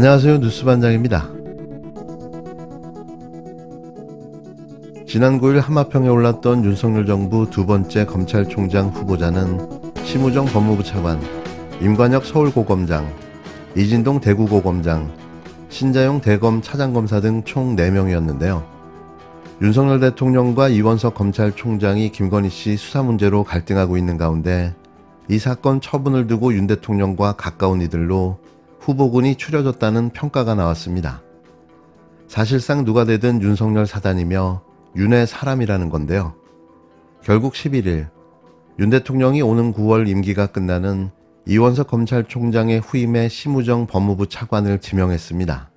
안녕하세요. 뉴스반장입니다. 지난 9일 하마평에 올랐던 윤석열 정부 두 번째 검찰총장 후보자는 심우정 법무부 차관, 임관혁 서울고검장, 이진동 대구고검장, 신자용 대검 차장검사 등 총 4명이었는데요. 윤석열 대통령과 이원석 검찰총장이 김건희 씨 수사 문제로 갈등하고 있는 가운데 이 사건 처분을 두고 윤 대통령과 가까운 이들로 후보군이 추려졌다는 평가가 나왔습니다. 사실상 누가 되든 윤석열 사단이며 윤의 사람이라는 건데요. 결국 11일 윤 대통령이 오는 9월 임기가 끝나는 이원석 검찰총장의 후임에 심우정 법무부 차관을 지명했습니다.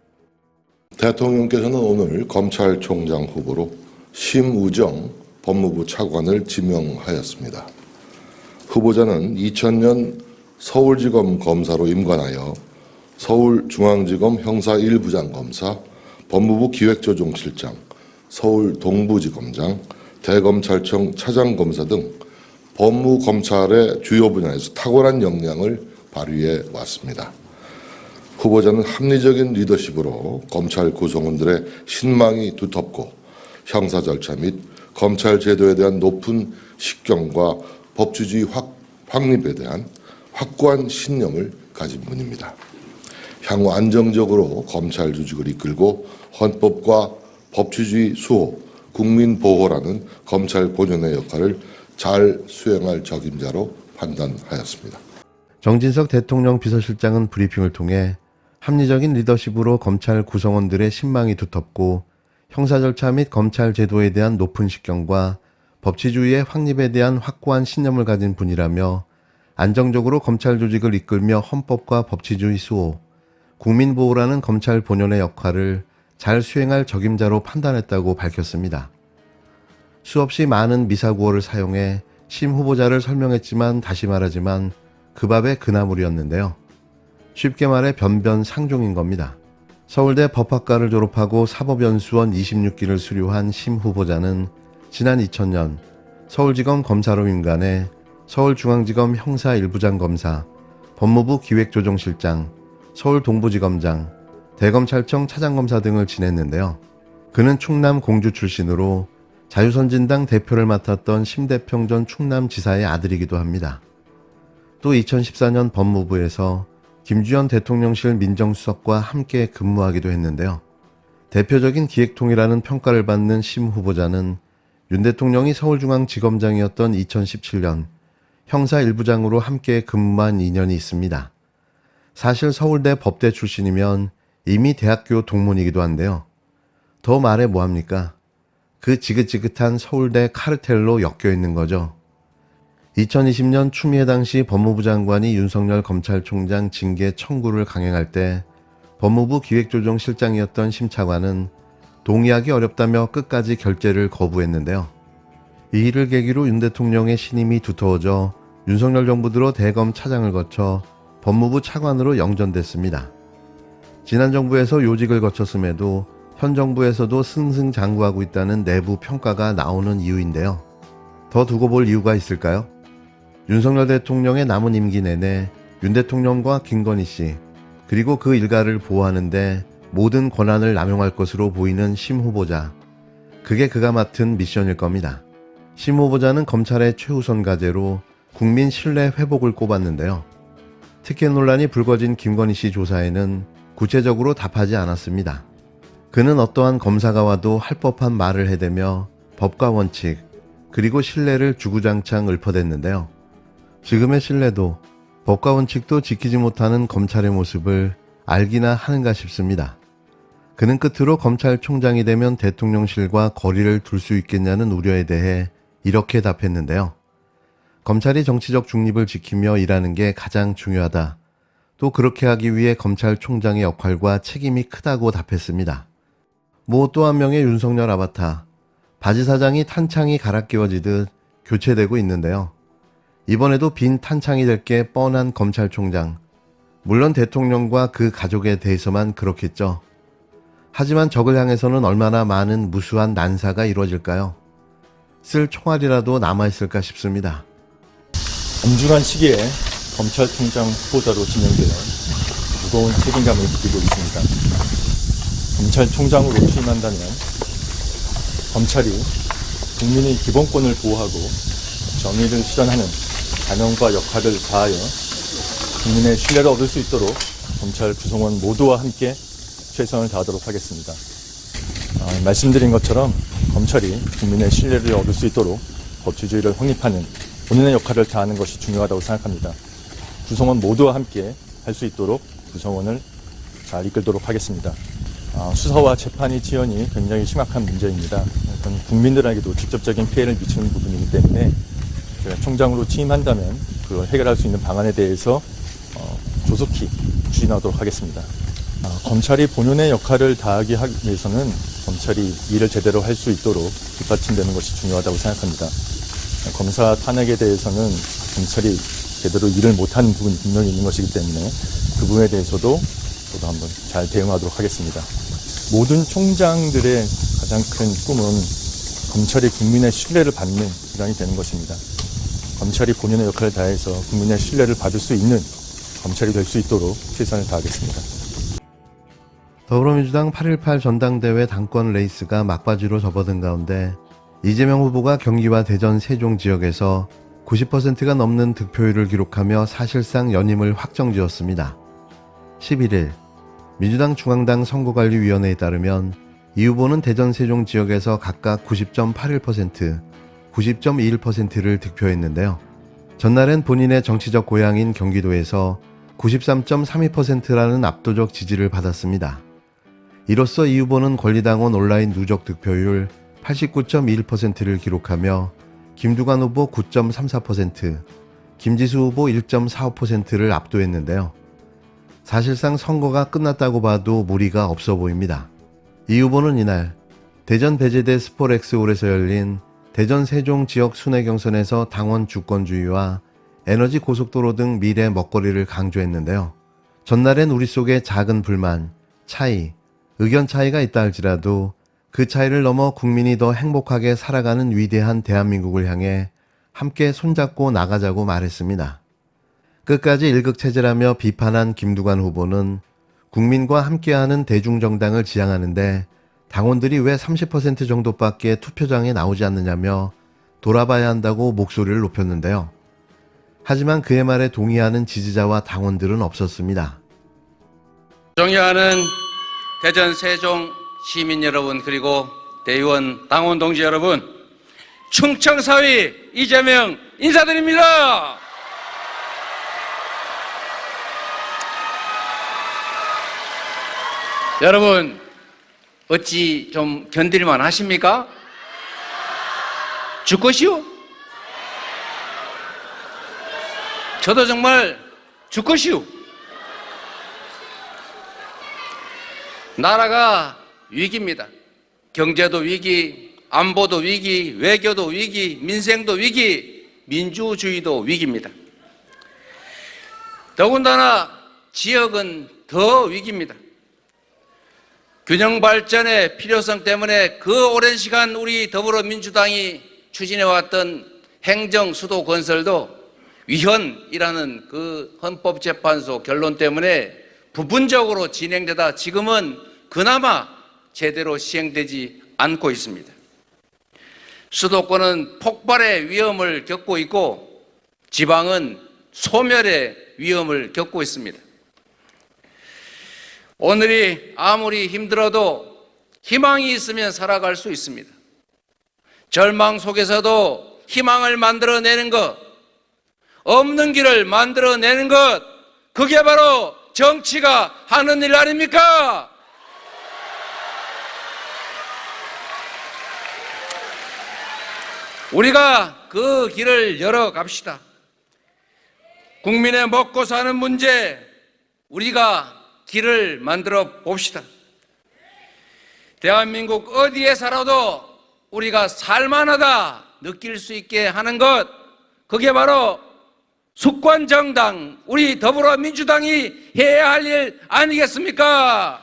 대통령께서는 오늘 검찰총장 후보로 심우정 법무부 차관을 지명하였습니다. 후보자는 2000년 서울지검 검사로 임관하여 서울중앙지검 형사 1부장 검사, 법무부 기획조정실장, 서울 동부지검장, 대검찰청 차장검사 등 법무검찰의 주요 분야에서 탁월한 역량을 발휘해 왔습니다. 후보자는 합리적인 리더십으로 검찰 구성원들의 신망이 두텁고 형사 절차 및 검찰 제도에 대한 높은 식견과 법치주의 확립에 대한 확고한 신념을 가진 분입니다. 향후 안정적으로 검찰 조직을 이끌고 헌법과 법치주의 수호, 국민 보호라는 검찰 본연의 역할을 잘 수행할 적임자로 판단하였습니다. 정진석 대통령 비서실장은 브리핑을 통해 합리적인 리더십으로 검찰 구성원들의 신망이 두텁고 형사 절차 및 검찰 제도에 대한 높은 식견과 법치주의의 확립에 대한 확고한 신념을 가진 분이라며 안정적으로 검찰 조직을 이끌며 헌법과 법치주의 수호, 국민보호라는 검찰 본연의 역할을 잘 수행할 적임자로 판단했다고 밝혔습니다. 수없이 많은 미사구어를 사용해 심 후보자를 설명했지만 다시 말하지만 그 밥의 그나물이었는데요. 쉽게 말해 변변상종인 겁니다. 서울대 법학과를 졸업하고 사법연수원 26기를 수료한 심 후보자는 지난 2000년 서울지검 검사로 임관해 서울중앙지검 형사 1부장 검사, 법무부 기획조정실장, 서울동부지검장, 대검찰청 차장검사 등을 지냈는데요. 그는 충남 공주 출신으로 자유선진당 대표를 맡았던 심대평 전 충남지사의 아들이기도 합니다. 또 2014년 법무부에서 김주현 대통령실 민정수석과 함께 근무하기도 했는데요. 대표적인 기획통이라는 평가를 받는 심 후보자는 윤 대통령이 서울중앙지검장이었던 2017년 형사 1부장으로 함께 근무한 인연이 있습니다. 사실 서울대 법대 출신이면 이미 대학교 동문이기도 한데요. 더 말해 뭐합니까? 그 지긋지긋한 서울대 카르텔로 엮여 있는 거죠. 2020년 추미애 당시 법무부 장관이 윤석열 검찰총장 징계 청구를 강행할 때 법무부 기획조정실장이었던 심 차관은 동의하기 어렵다며 끝까지 결재를 거부했는데요. 이 일을 계기로 윤 대통령의 신임이 두터워져 윤석열 정부 들어 대검 차장을 거쳐 법무부 차관으로 영전됐습니다. 지난 정부에서 요직을 거쳤음에도 현 정부에서도 승승장구하고 있다는 내부 평가가 나오는 이유인데요. 더 두고 볼 이유가 있을까요? 윤석열 대통령의 남은 임기 내내 윤 대통령과 김건희 씨 그리고 그 일가를 보호하는데 모든 권한을 남용할 것으로 보이는 심 후보자. 그게 그가 맡은 미션일 겁니다. 심 후보자는 검찰의 최우선 과제로 국민 신뢰 회복을 꼽았는데요. 특혜 논란이 불거진 김건희 씨 조사에는 구체적으로 답하지 않았습니다. 그는 어떠한 검사가 와도 할 법한 말을 해대며 법과 원칙, 그리고 신뢰를 주구장창 읊어댔는데요. 지금의 신뢰도, 법과 원칙도 지키지 못하는 검찰의 모습을 알기나 하는가 싶습니다. 그는 끝으로 검찰총장이 되면 대통령실과 거리를 둘 수 있겠냐는 우려에 대해 이렇게 답했는데요. 검찰이 정치적 중립을 지키며 일하는 게 가장 중요하다. 또 그렇게 하기 위해 검찰총장의 역할과 책임이 크다고 답했습니다. 또 한 명의 윤석열 아바타, 바지 사장이 탄창이 갈아 끼워지듯 교체되고 있는데요. 이번에도 빈 탄창이 될 게 뻔한 검찰총장. 물론 대통령과 그 가족에 대해서만 그렇겠죠. 하지만 적을 향해서는 얼마나 많은 무수한 난사가 이루어질까요? 쓸 총알이라도 남아있을까 싶습니다. 엄중한 시기에 검찰총장 후보자로 지명되는 무거운 책임감을 느끼고 있습니다. 검찰총장으로 취임한다면 검찰이 국민의 기본권을 보호하고 정의를 실현하는 사명과 역할을 다하여 국민의 신뢰를 얻을 수 있도록 검찰 구성원 모두와 함께 최선을 다하도록 하겠습니다. 말씀드린 것처럼 검찰이 국민의 신뢰를 얻을 수 있도록 법치주의를 확립하는 본인의 역할을 다하는 것이 중요하다고 생각합니다. 구성원 모두와 함께 할 수 있도록 구성원을 잘 이끌도록 하겠습니다. 수사와 재판의 지연이 굉장히 심각한 문제입니다. 그건 국민들에게도 직접적인 피해를 미치는 부분이기 때문에 제가 총장으로 취임한다면 그걸 해결할 수 있는 방안에 대해서 조속히 추진하도록 하겠습니다. 검찰이 본연의 역할을 다하기 위해서는 검찰이 일을 제대로 할 수 있도록 뒷받침되는 것이 중요하다고 생각합니다. 검사 탄핵에 대해서는 검찰이 제대로 일을 못하는 부분이 분명히 있는 것이기 때문에 그 부분에 대해서도 저도 한번 잘 대응하도록 하겠습니다. 모든 총장들의 가장 큰 꿈은 검찰이 국민의 신뢰를 받는 기관이 되는 것입니다. 검찰이 본연의 역할을 다해서 국민의 신뢰를 받을 수 있는 검찰이 될 수 있도록 최선을 다하겠습니다. 더불어민주당 8.18 전당대회 당권 레이스가 막바지로 접어든 가운데 이재명 후보가 경기와 대전, 세종 지역에서 90%가 넘는 득표율을 기록하며 사실상 연임을 확정지었습니다. 11일 민주당 중앙당 선거관리위원회에 따르면 이 후보는 대전, 세종 지역에서 각각 90.81%, 90.21%를 득표했는데요. 전날엔 본인의 정치적 고향인 경기도에서 93.32%라는 압도적 지지를 받았습니다. 이로써 이 후보는 권리당원 온라인 누적 득표율 89.21%를 기록하며 김두관 후보 9.34%, 김지수 후보 1.45%를 압도했는데요. 사실상 선거가 끝났다고 봐도 무리가 없어 보입니다. 이 후보는 이날 대전 배제대 스포렉스홀에서 열린 대전 세종 지역 순회 경선에서 당원 주권주의와 에너지 고속도로 등 미래 먹거리를 강조했는데요. 전날엔 우리 속에 작은 불만, 차이, 의견 차이가 있다 할지라도 그 차이를 넘어 국민이 더 행복하게 살아가는 위대한 대한민국을 향해 함께 손잡고 나가자고 말했습니다. 끝까지 일극체제라며 비판한 김두관 후보는 국민과 함께하는 대중정당을 지향하는데 당원들이 왜 30% 정도밖에 투표장에 나오지 않느냐며 돌아봐야 한다고 목소리를 높였는데요. 하지만 그의 말에 동의하는 지지자와 당원들은 없었습니다. 존경하는 대전 세종 시민 여러분, 그리고 대의원 당원 동지 여러분, 충청사위 이재명 인사드립니다. 여러분, 어찌 좀 견딜만 하십니까? 죽것이요? 저도 정말 죽것이요. 나라가 위기입니다. 경제도 위기, 안보도 위기, 외교도 위기, 민생도 위기, 민주주의도 위기입니다. 더군다나 지역은 더 위기입니다. 균형 발전의 필요성 때문에 그 오랜 시간 우리 더불어민주당이 추진해왔던 행정 수도 건설도 위헌이라는 그 헌법재판소 결론 때문에 부분적으로 진행되다 지금은 그나마 제대로 시행되지 않고 있습니다. 수도권은 폭발의 위험을 겪고 있고 지방은 소멸의 위험을 겪고 있습니다. 오늘이 아무리 힘들어도 희망이 있으면 살아갈 수 있습니다. 절망 속에서도 희망을 만들어내는 것, 없는 길을 만들어내는 것, 그게 바로 정치가 하는 일 아닙니까? 우리가 그 길을 열어갑시다. 국민의 먹고 사는 문제, 우리가 길을 만들어 봅시다. 대한민국 어디에 살아도 우리가 살만하다 느낄 수 있게 하는 것, 그게 바로 수권정당, 우리 더불어민주당이 해야 할 일 아니겠습니까?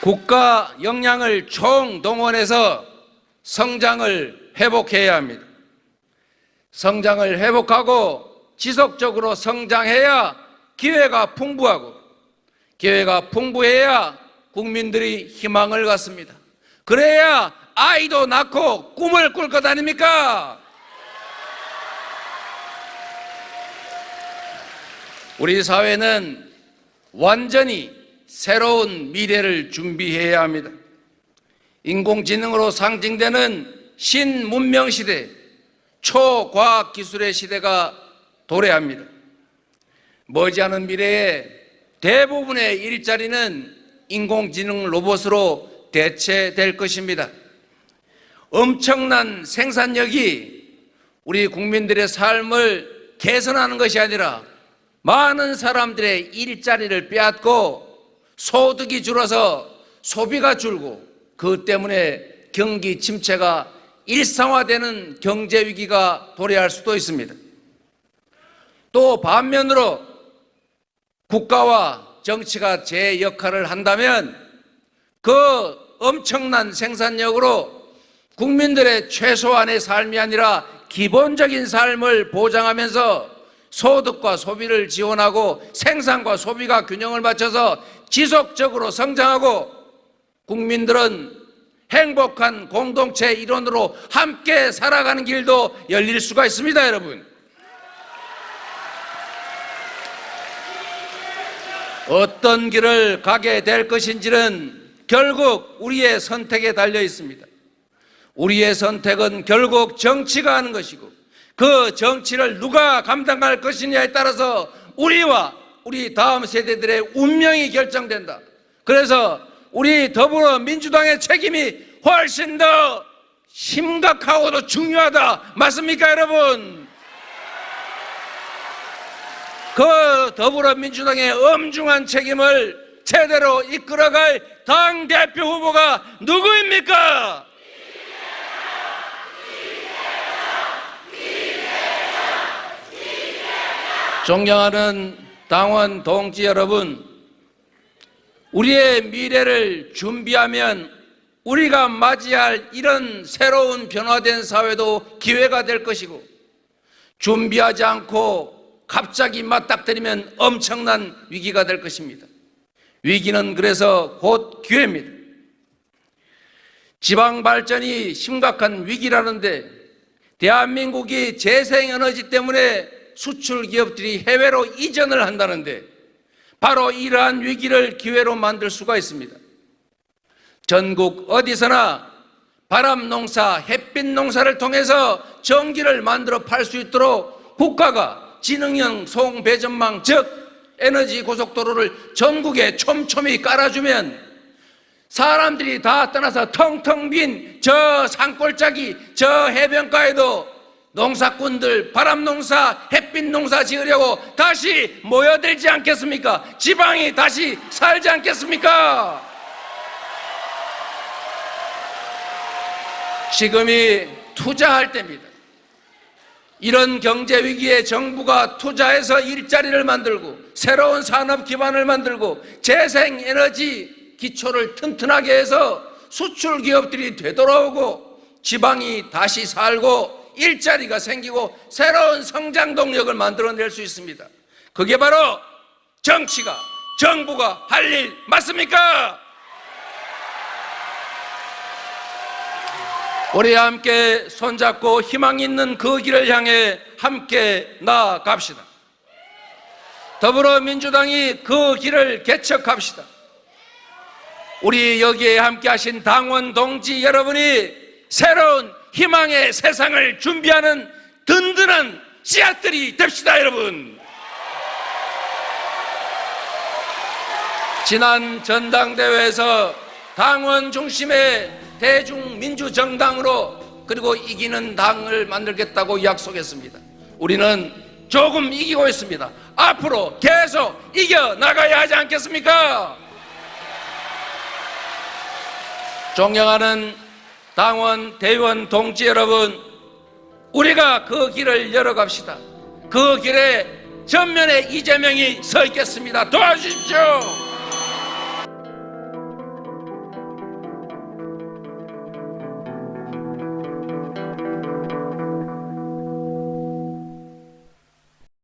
국가 역량을 총동원해서 성장을 회복해야 합니다. 성장을 회복하고 지속적으로 성장해야 기회가 풍부하고, 기회가 풍부해야 국민들이 희망을 갖습니다. 그래야 아이도 낳고 꿈을 꿀 것 아닙니까? 우리 사회는 완전히 새로운 미래를 준비해야 합니다. 인공지능으로 상징되는 신문명 시대, 초과학기술의 시대가 도래합니다. 머지않은 미래에 대부분의 일자리는 인공지능 로봇으로 대체될 것입니다. 엄청난 생산력이 우리 국민들의 삶을 개선하는 것이 아니라 많은 사람들의 일자리를 빼앗고 소득이 줄어서 소비가 줄고, 그 때문에 경기 침체가 일상화되는 경제 위기가 도래할 수도 있습니다. 또 반면으로 국가와 정치가 제 역할을 한다면 그 엄청난 생산력으로 국민들의 최소한의 삶이 아니라 기본적인 삶을 보장하면서 소득과 소비를 지원하고 생산과 소비가 균형을 맞춰서 지속적으로 성장하고, 국민들은 행복한 공동체 일원으로 함께 살아가는 길도 열릴 수가 있습니다, 여러분. 어떤 길을 가게 될 것인지는 결국 우리의 선택에 달려 있습니다. 우리의 선택은 결국 정치가 하는 것이고, 그 정치를 누가 감당할 것이냐에 따라서 우리와 우리 다음 세대들의 운명이 결정된다. 그래서 우리 더불어민주당의 책임이 훨씬 더 심각하고도 중요하다. 맞습니까, 여러분? 그 더불어민주당의 엄중한 책임을 제대로 이끌어갈 당대표 후보가 누구입니까? 존경하는 당원 동지 여러분, 우리의 미래를 준비하면 우리가 맞이할 이런 새로운 변화된 사회도 기회가 될 것이고, 준비하지 않고 갑자기 맞닥뜨리면 엄청난 위기가 될 것입니다. 위기는 그래서 곧 기회입니다. 지방 발전이 심각한 위기라는데, 대한민국이 재생에너지 때문에 수출 기업들이 해외로 이전을 한다는데, 바로 이러한 위기를 기회로 만들 수가 있습니다. 전국 어디서나 바람 농사, 햇빛 농사를 통해서 전기를 만들어 팔 수 있도록 국가가 지능형 송배전망, 즉 에너지 고속도로를 전국에 촘촘히 깔아주면 사람들이 다 떠나서 텅텅 빈 저 산골짜기, 저 해변가에도 농사꾼들 바람농사, 햇빛농사 지으려고 다시 모여들지 않겠습니까? 지방이 다시 살지 않겠습니까? 지금이 투자할 때입니다. 이런 경제 위기에 정부가 투자해서 일자리를 만들고 새로운 산업 기반을 만들고 재생에너지 기초를 튼튼하게 해서 수출 기업들이 되돌아오고 지방이 다시 살고 일자리가 생기고 새로운 성장 동력을 만들어낼 수 있습니다. 그게 바로 정치가, 정부가 할 일 맞습니까? 우리 함께 손잡고 희망 있는 그 길을 향해 함께 나아갑시다. 더불어민주당이 그 길을 개척합시다. 우리 여기에 함께 하신 당원 동지 여러분이 새로운 희망의 세상을 준비하는 든든한 씨앗들이 됩시다, 여러분. 지난 전당대회에서 당원 중심의 대중민주정당으로 그리고 이기는 당을 만들겠다고 약속했습니다. 우리는 조금 이기고 있습니다. 앞으로 계속 이겨나가야 하지 않겠습니까? 존경하는 당원, 대의원 동지 여러분, 우리가 그 길을 열어갑시다. 그 길에 전면에 이재명이 서 있겠습니다. 도와주십시오.